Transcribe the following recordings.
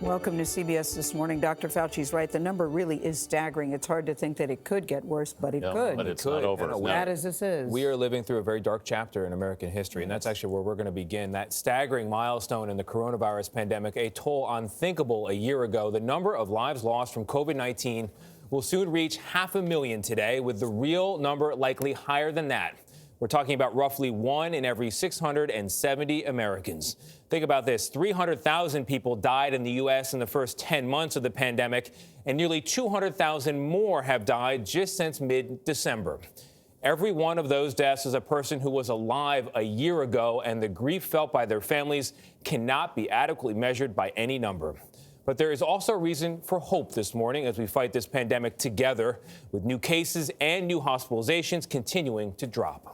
Welcome to CBS This Morning. Dr. Fauci's right. The number really is staggering. It's hard to think that it could get worse, but it could. But it's not over. As bad as this is. We are living through a very dark chapter in American history, and that's actually where we're going to begin. That staggering milestone in the coronavirus pandemic, a toll unthinkable a year ago. The number of lives lost from COVID-19 will soon reach 500,000 today, with the real number likely higher than that. We're talking about roughly 1 in every 670 Americans. Think about this. 300,000 people died in the U.S. in the first 10 months of the pandemic, and nearly 200,000 more have died just since mid-December. Every one of those deaths is a person who was alive a year ago, and the grief felt by their families cannot be adequately measured by any number. But there is also reason for hope this morning as we fight this pandemic together, with new cases and new hospitalizations continuing to drop.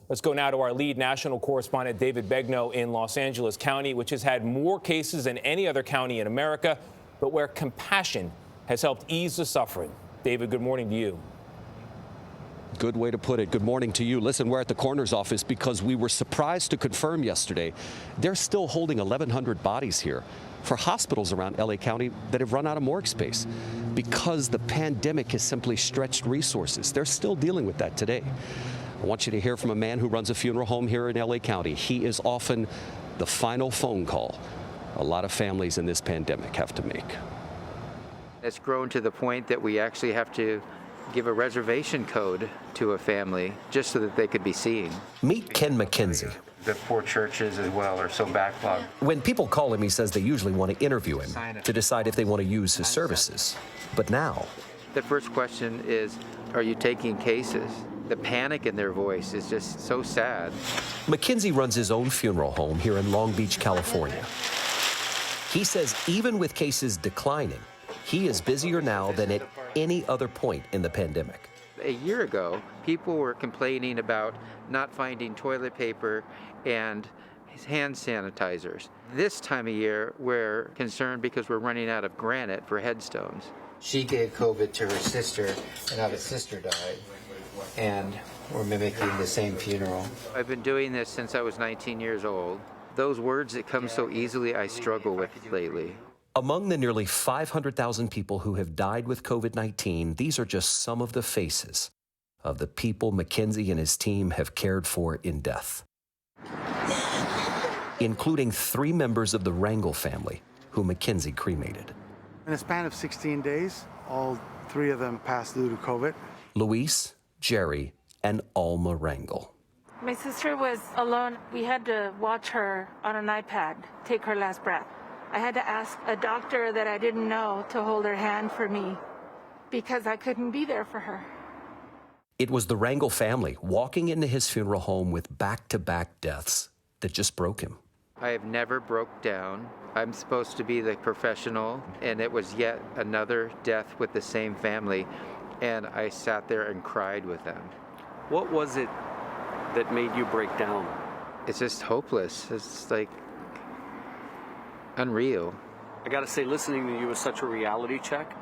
Let's go now to our lead national correspondent, David Begnaud, in Los Angeles County, which has had more cases than any other county in America, but where compassion has helped ease the suffering. David, good morning to you. Good way to put it. Good morning to you. Listen, we're at the coroner's office because we were surprised to confirm yesterday they're still holding 1,100 bodies here for hospitals around LA County that have run out of morgue space because the pandemic has simply stretched resources. They're still dealing with that today. I want you to hear from a man who runs a funeral home here in LA County. He is often the final phone call a lot of families in this pandemic have to make. It's grown to the point that we actually have to give a reservation code to a family just so that they could be seen. Meet Ken McKenzie. The poor churches as well are so backlogged. When people call him, he says they usually want to interview him to decide if they want to use his services. But now, The first question is, are you taking cases? The panic in their voice is just so sad. McKenzie runs his own funeral home here in Long Beach, California. He says even with cases declining, he is busier now than at any other point in the pandemic. A year ago, people were complaining about not finding toilet paper and hand sanitizers. This time of year, we're concerned because we're running out of granite for headstones. She gave COVID to her sister, and now the sister died, and we're mimicking the same funeral. I've been doing this since I was 19 years old. Those words that come so easily, I struggle with lately. Among the nearly 500,000 people who have died with COVID-19, these are just some of the faces of the people McKenzie and his team have cared for in death, including 3 members of the Rangel family who McKenzie cremated. In a span of 16 days, all 3 of them passed due to COVID. Luis, Jerry, and Alma Rangel. My sister was alone. We had to watch her on an iPad take her last breath. I had to ask a doctor that I didn't know to hold her hand for me because I couldn't be there for her. It was the Rangel family walking into his funeral home with back-to-back deaths that just broke him. I have never broke down. I'm supposed to be the professional, and it was yet another death with the same family, and I sat there and cried with them. What was it that made you break down? It's just hopeless. It's like unreal. I gotta say, listening to you is such a reality check,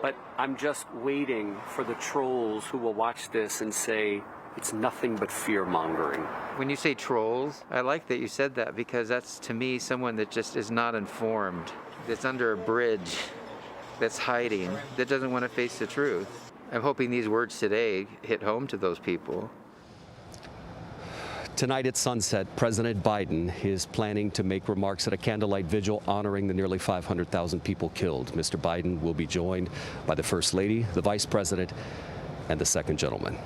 but I'm just waiting for the trolls who will watch this and say, it's nothing but fear-mongering. When you say trolls, I like that you said that because that's, to me, someone that just is not informed, that's under a bridge, that's hiding, that doesn't want to face the truth. I'm hoping these words today hit home to those people. Tonight at sunset, President Biden is planning to make remarks at a candlelight vigil honoring the nearly 500,000 people killed. Mr. Biden will be joined by the First Lady, the Vice President, and the Second Gentleman.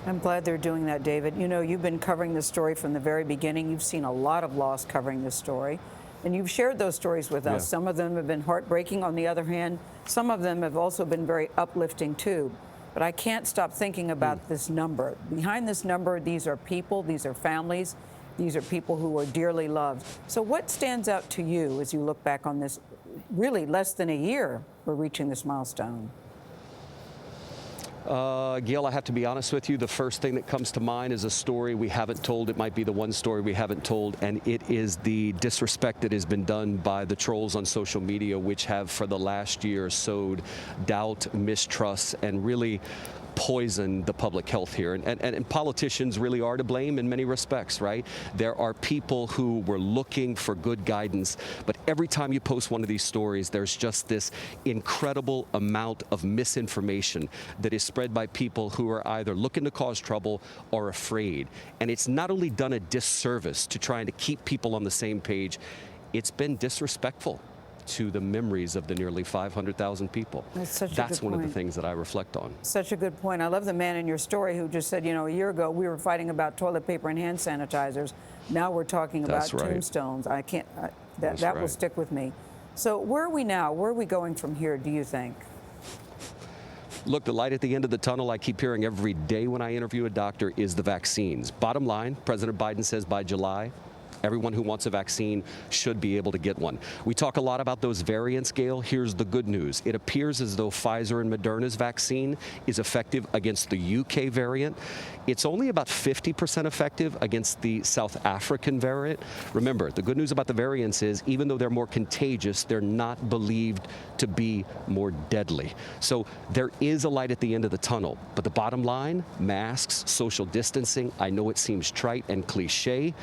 I'm glad they're doing that, David. You know, you've been covering this story from the very beginning. You've seen a lot of loss covering this story, and you've shared those stories with us. Some of them have been heartbreaking. On the other hand, some of them have also been very uplifting, too. But I can't stop thinking about this number. Behind this number, these are people, these are families, these are people who are dearly loved. So what stands out to you as you look back on this, really less than a year for reaching this milestone? Gayle, I have to be honest with you. The first thing that comes to mind is a story we haven't told. It might be the one story we haven't told, and it is the disrespect that has been done by the trolls on social media, which have for the last year sowed doubt, mistrust, and really poison the public health here. And politicians really are to blame in many respects, right? There are people who were looking for good guidance, but every time you post one of these stories, there's just this incredible amount of misinformation that is spread by people who are either looking to cause trouble or afraid. And it's not only done a disservice to trying to keep people on the same page, it's been disrespectful to the memories of the nearly 500,000 people. That's one of the things that I reflect on. Such a good point. I love the man in your story who just said, you know, a year ago we were fighting about toilet paper and hand sanitizers. Now we're talking about tombstones. I can't, that will stick with me. So where are we now? Where are we going from here, do you think? Look, the light at the end of the tunnel I keep hearing every day when I interview a doctor is the vaccines. Bottom line, President Biden says by July, everyone who wants a vaccine should be able to get one. We talk a lot about those variants, Gayle. Here's the good news. It appears as though Pfizer and Moderna's vaccine is effective against the UK variant. It's only about 50% effective against the South African variant. Remember, the good news about the variants is even though they're more contagious, they're not believed to be more deadly. So there is a light at the end of the tunnel. But the bottom line, masks, social distancing, I know it seems trite and cliche.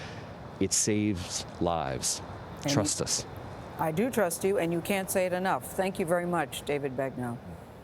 It saves lives. Trust us. I do trust you, and you can't say it enough. Thank you very much, David Begnaud.